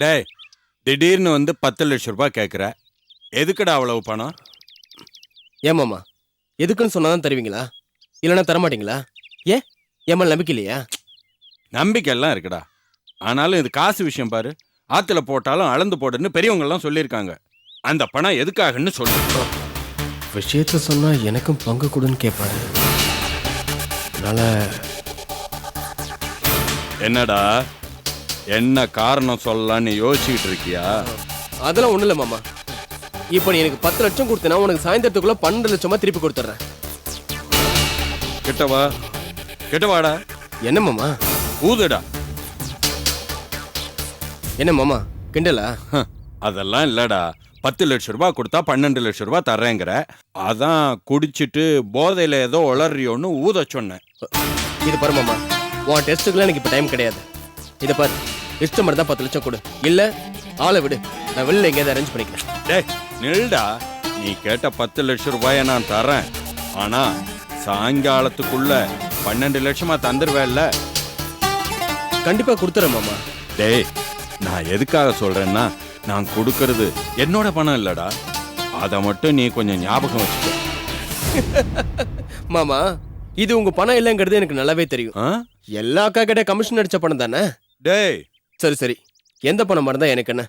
டேய், திடீர்னு வந்து 10 லட்சம் ரூபாய் கேட்குற. எதுக்குடா அவ்வளவு பணம்? ஏமாமா எதுக்குன்னு சொன்னாதான் தருவீங்களா? இல்லைன்னா தரமாட்டீங்களா? ஏன் ஏமா நம்பிக்கை இல்லையா? நம்பிக்கையெல்லாம் இருக்குடா. ஆனாலும் இது காசு விஷயம் பாரு. ஆத்துல போட்டாலும் அளந்து போடுன்னு பெரியவங்க எல்லாம் சொல்லியிருக்காங்க. அந்த பணம் எதுக்காகன்னு சொல்லு. விஷயத்த சொன்னா எனக்கும் பங்கு கொடுன்னு கேட்பாரு. அதனால என்னடா, என்ன காரணம் சொல்லலான்னு யோசிச்சுட்டு இருக்கியா? அதெல்லாம் ஒண்ணும் இல்லை மாமா. இப்போ நீ எனக்கு 10 லட்சம் கொடுத்தனா உனக்கு சாயந்தரத்துக்குள்ள 12 லட்சமா திருப்பி கொடுத்துட்றேன். கிட்டவா, கிட்டவாடா. என்ன மாமா? ஊதுடா. என்ன மாமா கிண்டலா? அதெல்லாம் இல்லடா. 10 லட்சம் ரூபாய் கொடுத்தா 12 லட்சம் ரூபாய் தர்றேங்கிற. அதான் குடிச்சிட்டு போதையில ஏதோ உளறியோன்னு ஊத சொன்னேன். இது பாரு மாமா, உன் டெஸ்ட்டுக்குலாம் எனக்கு இப்போ டைம் கிடையாது. இதை பாரு, இஷ்டம் மாதிரி தான் 10 லட்சம் கொடு. இல்லை ஆளை விடு, நான் வெளில எங்கேயாவது அரேஞ்ச் பண்ணிக்கிறேன். டேய் நில்டா. நீ கேட்ட 10 லட்சம் ரூபாயை நான் தரேன். ஆனா சாயங்காலத்துக்குள்ள 12 லட்சமா தந்துருவேல்ல? கண்டிப்பா கொடுத்துறேன் மாமா. டேய், நான் எதுக்காக சொல்றேன்னா, நான் கொடுக்கறது என்னோட பணம் இல்லடா. அதை மட்டும் நீ கொஞ்சம் ஞாபகம் வச்சுக்க. மாமா இது உங்க பணம் இல்லைங்கிறது எனக்கு நல்லாவே தெரியும். ஆ? எல்லா அக்கா கிட்ட கமிஷன் அடிச்ச பணம் தானே. டேய், சரி சரி, எந்த பணம் மறந்தா எனக்கு என்ன?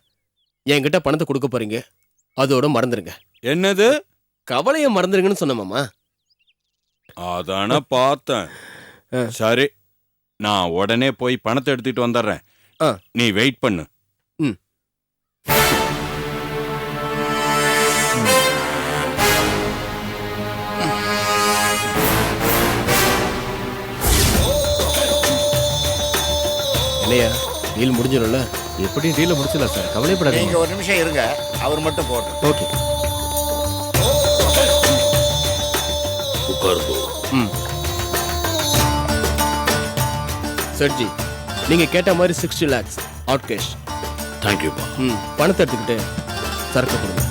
என்கிட்ட பணத்தை கொடுக்க போறீங்க, அதோட மறந்துருங்க. என்னது? கவலையை மறந்துருங்கன்னு சொன்ன மாமா. அதான பார்த்தேன். சரி, நான் உடனே போய் பணத்தை எடுத்துட்டு வந்துடுறேன். ஆ. நீ வெயிட் பண்ணு. ம். இல்லையா டீல் முடிஞ்சிடும்ல? எப்படி டீல முடிச்சல சார், கவலைப்படாதீங்க. நீங்க ஒரு நிமிஷம் இருங்க, அவர் மட்டும் போட்டோம். ஓகே. ம். சர்ஜி, நீங்க கேட்ட மாதிரி 60 lakhs அவுட் கேஷ். தேங்க்யூப்பா. ம், பணத்தை எடுத்துக்கிட்டு சரக்கு கொடுங்க.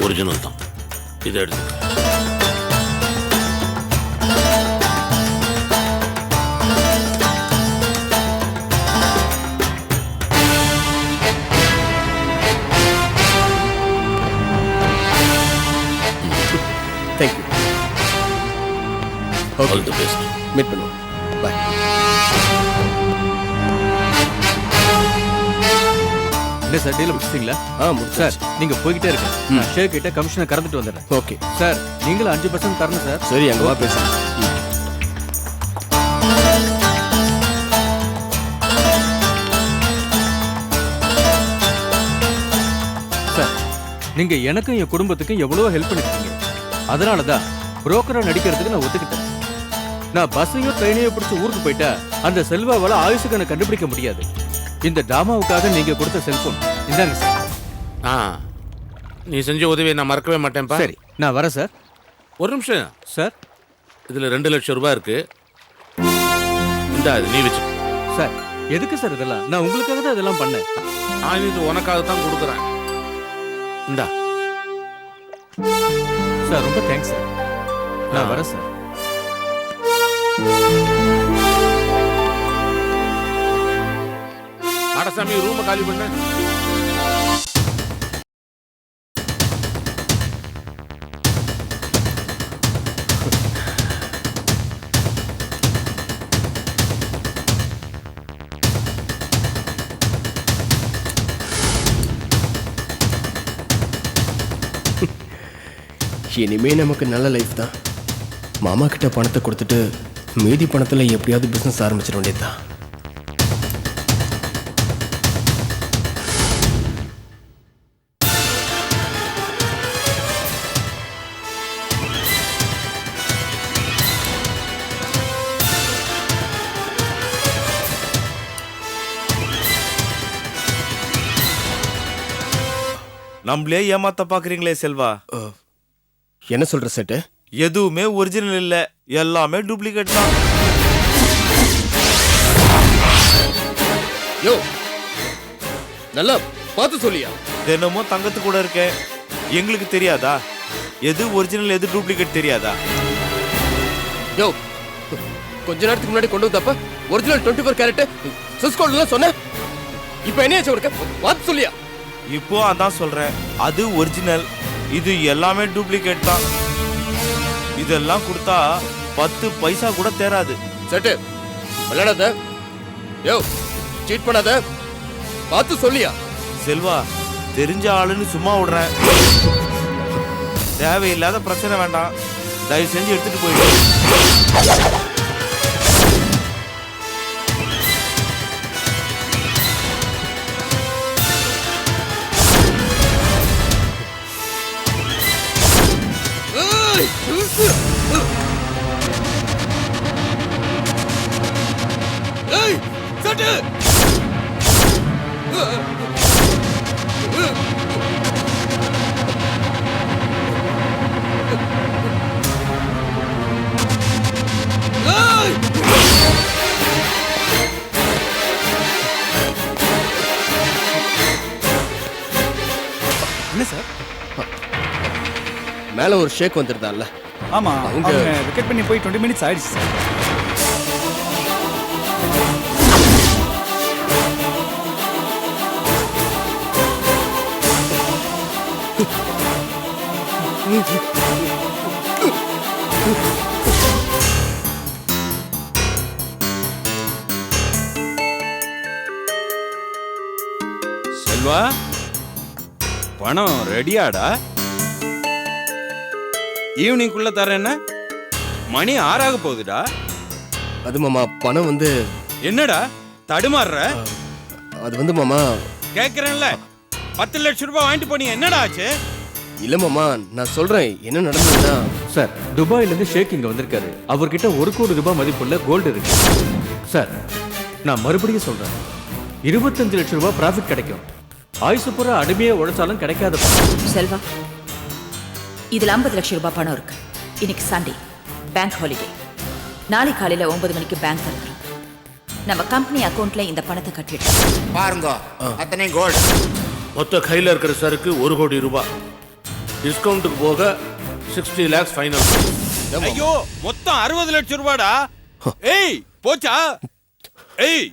ஒரிஜினல் தான், இதை எடுத்து. Thank you. All the best. Meet பண்ணுவோம். பாய். இல்லை சார், டீல முடிச்சிட்டீங்களா? முடிச்சு சார் நீங்க போய்கிட்டே இருக்க. நான் ஷேர் கிட்ட கமிஷனை கறந்துட்டு வந்துடுறேன். ஓகே சார் நீங்களும் 5% தரணும் சார். சரி, அங்க வா பேசலாம். சார் நீங்க எனக்கும் என் குடும்பத்துக்கும் எவ்வளவோ ஹெல்ப் பண்ணிருக்கீங்க. அதனால தான் புரோக்கரா நடிக்கிறதுக்கு நான் ஒத்துக்கிட்டேன். நான் பஸ்ஸையோ ட்ரெயினையோ பிடிச்சி ஊருக்கு போயிட்டா அந்த செல்வாவால ஆயுசுக்கு எனக்கு கண்டுபிடிக்க முடியாது. இந்த டிராமாவுக்காக நீங்க கொடுத்த செல்போன் இந்தாங்க சார். நீ செஞ்ச உதவியை நான் மறக்கவே மாட்டேன்ப்பா. சரி, நான் வரேன் சார். ஒரு நிமிஷம் சார், இதுல 2 லட்சம் ரூபாய் இருக்கு. இந்தா, இது நீ வச்சு. சார் எதுக்கு சார் இதெல்லாம்? நான் உங்களுக்காக தான் இதெல்லாம் பண்ணேன். நான் இது உனக்காக தான் கொடுக்குறேன். இந்தா. சார் ரொம்ப தேங்க்ஸ் சார். நான் வரேன் சார். அடசாமி, ரூமை காலி பண்ண. இனிமே நமக்கு நல்ல லைஃப் தான். மாமா கிட்ட பணத்தை கொடுத்துட்டு மீதி பணத்துல எப்படியாவது பிசினஸ் ஆரம்பிச்சிட வேண்டியதுதான். நம்மளே ஏமாத்த பாக்குறீங்களே செல்வா. என்ன சொல்ற செட்டு? எதுவுமே ஒரிஜினல் இல்ல, எல்லாமே டூப்ளிகேட் தான். யோ, நல்லா பார்த்து சொல்லியா? தினமும் தங்கத்து கூட இருக்கேன், எங்களுக்கு தெரியாதா? எது ஒரிஜினல் எது டூப்ளிகேட் தெரியாதா? யோ கொஞ்ச நேரத்துக்கு முன்னாடி கொண்டு வந்தப்ப ஒரிஜினல் 24 கேரட் சிஸ்கோல்ல சொன்ன. இப்போ என்ன ஆச்சு உனக்கு? வாத்து சொல்லியா? இப்போ அதான் சொல்றேன், அது ஒரிஜினல், இது எல்லாமே டூப்ளிகேட் தான். இதெல்லாம் கொடுத்தா 10 பைசா கூட தேராது. செட்டு விளையாடாத. யோ சீட் பண்ணாத. பார்த்து சொல்லியா? செல்வா, தெரிஞ்ச ஆளுன்னு சும்மா விடுறேன். தேவையில்லாத பிரச்சனை வேண்டாம், தயவு செஞ்சு எடுத்துட்டு போயிடு. ஏய் செட்டு என்ன சார்? மேல ஒரு ஷேக் வந்துருந்தான்ல. ஆமா, அவங்க அவங்க விக்கெட் பண்ணி போய் 20 மினிட்ஸ் ஆயிடுச்சு சார். செல்வா, பணம் ரெடியாடா? ஈவினிங்குள்ள தரேன்னா மணி 6 ஆக போகுதுடா. அது மாமா பணம் வந்து என்னடா தடுமாறுற? அது வந்து மாமா கேக்குறேன்ல, 10 லட்சம் ரூபாய் வாங்கிட்டு போனீங்க, என்னடா ஆச்சு? இல்ல மாமா, நான் சொல்றேன் என்ன நடந்ததுன்னா. சார், துபாயில இருந்து ஷேக் இங்க வந்திருக்காரு. அவர்கிட்ட 1 கோடி ரூபாய் மதிப்புள்ள கோல்டு இருக்கு. சார், நான் மறுபடியும் சொல்றேன், 25 லட்சம் ரூபாய் ப்ராஃபிட் கிடைக்கும். ஆயுசு பூரா அடிமையை உழைச்சாலும் கிடைக்காத பணம். செல்வா, இதுல 50 லட்சம் ரூபாய் பணம் இருக்கு. இன்னைக்கு சண்டே, பேங்க் ஹாலிடே. நாளை காலையில 9 மணிக்கு பேங்க் திறக்கிறோம். நம்ம கம்பெனி அக்கௌண்ட்ல இந்த பணத்தை கட்டிடுறோம். பாருங்க, அத்தனை கோல்டு. மொத்த கையில் இருக்கிற சருக்கு 1 கோடி ரூபாய். டிஸ்கவுண்ட்டுக்கு போக 60 lakhs ஃபைனல். ஐயோ, மொத்தம் 60 லட்சம் ரூபாடா. ஏய் போச்சா? ஏய்,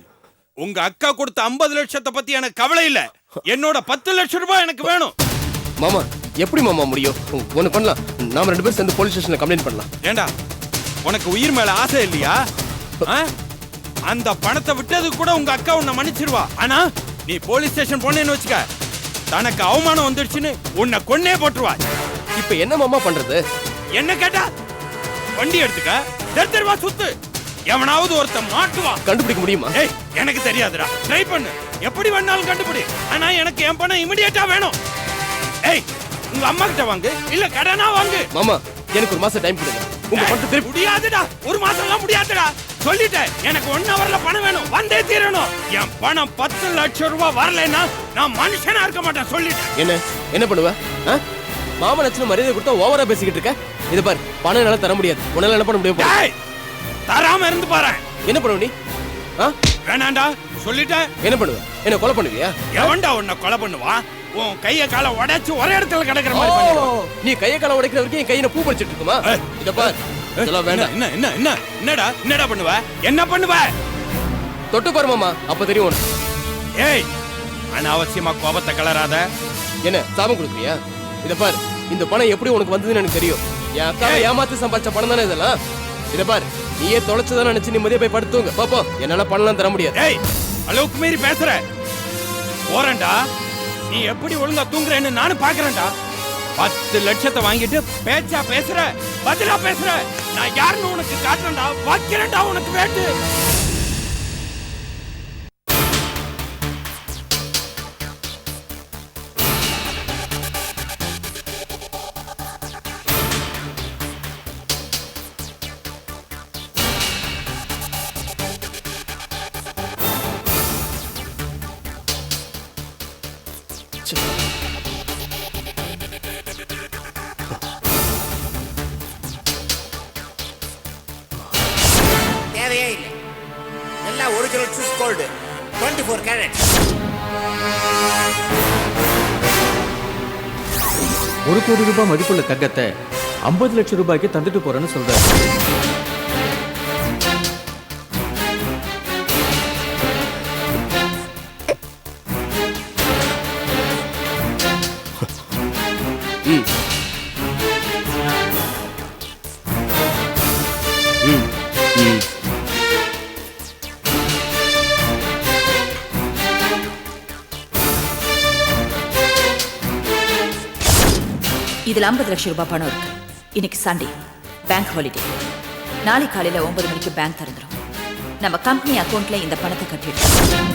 உங்க அக்கா கொடுத்த 50 லட்சத்தை பத்தி எனக்கு கவலை இல்ல. என்னோட 10 லட்சம் ரூபாய் எனக்கு வேணும். மாமா எப்படி மாமா முடியும்? ஒண்ணு பண்ணலாம், நாம 2 பேரும் சேர்ந்து போலீஸ் ஸ்டேஷன்ல கம்ப்ளைண்ட் பண்ணலாம். ஏண்டா, உனக்கு உயிர் மேல ஆசை இல்லையா? ஆ? அந்த பணத்தை விட்டதுக்கு கூட உங்க அக்கா உன்னை மன்னிச்சிருவா. ஆனா நீ போலீஸ் ஸ்டேஷன் போனேன்னு வச்சுக்க, தனக்கு அவமானம் வந்துடுச்சுன்னு உன்னை கொன்னே போட்டுருவா. இப்ப என்ன மாமா பண்றது? என்ன கேட்டா, வண்டி எடுத்துக்க, தெருவா சுத்து, எவனாவது ஒருத்தன் மாட்டுவான். கண்டுபிடிக்க முடியுமா? ஏய், எனக்கு தெரியாதுடா, ட்ரை பண்ணு, எப்படி வேணாலும் கண்டுபிடி. ஆனா எனக்கு என் பணம் இமிடியேட்டா வேணும். ஏய், உங்க அம்மா கிட்ட வாங்கு, இல்ல கடனா வாங்கு. மாமா எனக்கு 1 மாசம் டைம் கொடுங்க. உங்க பணத்தை திருப்பி. முடியாதுடா, 1 மாசம்லாம் முடியாதுடா. சொல்லிட்டேன், எனக்கு 1 ஹவர்ல பணம் வேணும், வந்தே தீரணும். என் பணம் 10 லட்சம் ரூபாய் வரலைன்னா நான் மனுஷனா இருக்க மாட்டேன், சொல்லிட்டேன். என்ன பண்ணுவ? மாமா லட்சணம் மரியாதை கொடுத்தா ஓவரா பேசிக்கிட்டு இருக்க. இத பாரு, பணம் என்னால தர முடியாது. உன்னால என்ன பண்ண முடியும்? ஏய், தராம இருந்து பாரு. என்ன பண்ணுவ நீ? வேணாண்டா, சொல்லிட்டேன். என்ன பண்ணுவ? என்ன கொலை பண்ணுவியா? எவன்டா உன்னை கொலை பண்ணுவா? உன் கைய கால உடைச்சு ஒரே இடத்துல கிடக்குற மாதிரி பண்ணிடுவான். நீ கைய கால உடைக்கிற வரைக்கும் என் கையில பூ பறிச்சிட்டு இருக்குமா? இத பாரு, இதெல்லாம் வேண்டாம். என்னடா பண்ணுவ? என்ன பண்ணுவ? தொட்டு பாரு மாமா, அப்ப தெரியும் உனக்கு. ஏய், அனாவசியமா கோபத்தை கலராத. என்ன சாபம் கொடுக்குறியா? இத பாரு, இந்த பணம் எப்படி உனக்கு வந்ததுன்னு எனக்கு தெரியும். என் அக்காவை ஏமாத்து சம்பாதிச்ச பணம் தானே இதெல்லாம். இத பாரு, நீயே தொலைச்சதான் நினைச்சு நிம்மதியா போய் படுத்துங்க. பாப்போம், என்னால பணம்லாம் தர முடியாது. ஏய், அளவுக்கு மீறி பேசுற. போறேன்டா. நீ எப்படி ஒழுங்கா தூங்குறேன்னு நானும் பாக்குறேன்டா. 10 லட்சத்தை வாங்கிட்டு பேச்சா பேசுற, பதிலா பேசுற. நான் யாருன்னு உனக்கு காட்டுறேன்டா, வைக்கிறேன்டா உனக்கு வேட்டு. தேவையே இல்லை, எல்லாம் ஒரிஜினல் சுவிஸ் கோல்டு 24 கேரட். 1 கோடி ரூபாய் மதிப்புள்ள தங்கத்தை 50 லட்சம் ரூபாய்க்கு தந்துட்டு போறேன்னு சொல்றாரு. இதுல 50 லட்சம் ரூபாய் பணம் இருக்கு. இன்னைக்கு சண்டே, பேங்க் ஹாலிடே. நாளை காலையில 9 மணிக்கு பேங்க் திறந்துரும். நம்ம கம்பெனி அக்கவுண்ட்ல இந்த பணத்தை கட்டிடுறோம்.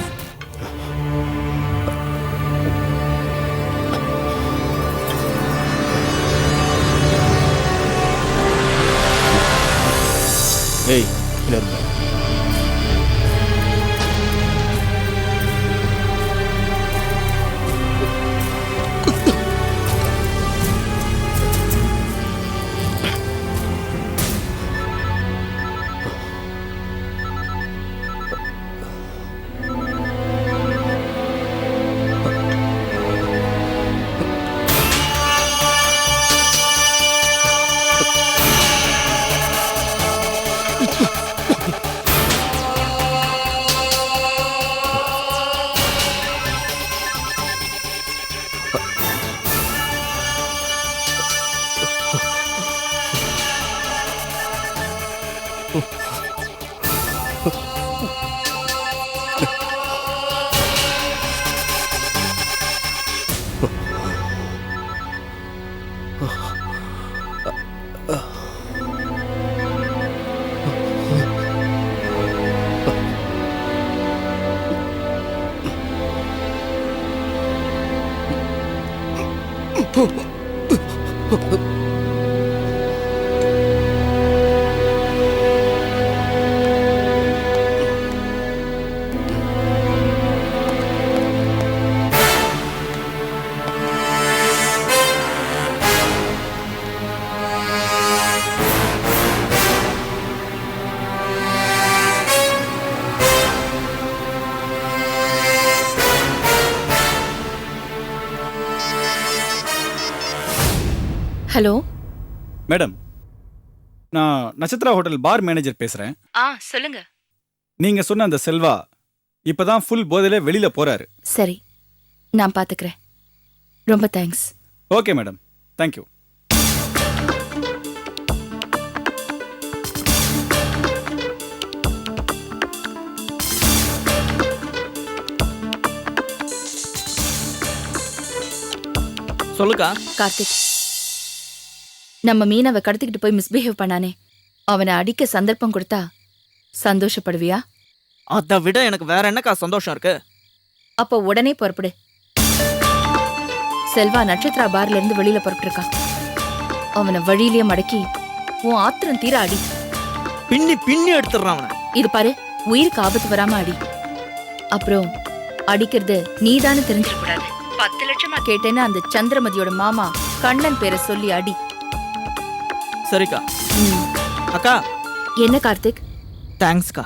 ஏய் இன்னொரு பேக். ஹலோ மேடம், நான் நட்சத்திரா ஹோட்டல் பார் மேனேஜர் பேசுறேன். சொல்லுங்க. நீங்க சொன்ன அந்த செல்வா இப்பதான் ஃபுல் போதையில வெளியில போறாரு. சரி, நான் பாத்துக்கிறேன். ரொம்ப தேங்க்ஸ். Okay madam, thank you. சொல்லுக்கா. கார்த்திக், நம்ம மீனவை கடத்திக்கிட்டு போய் மிஸ்பிஹேவ் பண்ணானே, அவனை அடிக்க சந்தர்ப்பம் கொடுத்தா சந்தோஷப்படுவியா? அதை விட எனக்கு வேற என்னக்கா சந்தோஷம் இருக்கு? அப்போ உடனே புறப்படு. செல்வா நட்சத்திரா பார்ல இருந்து வெளியில புறப்பட்டிருக்கான். அவனை வழியிலேயே மடக்கி உன் ஆத்திரம் தீர அடி. பின்னி பின்னி எடுத்துடுறான் அவனை. இது பாரு, உயிருக்கு ஆபத்து வராம அடி. அப்புறம் அடிக்கிறது நீதானு தெரிஞ்சிடக்கூடாது. 10 லட்சமா கேட்டேன்னு அந்த சந்திரமதியோட மாமா கண்ணன் பேரை சொல்லி அடி. சரிக்கா. அக்கா. என்ன கார்த்திக்? தேங்க்ஸ்க்கா.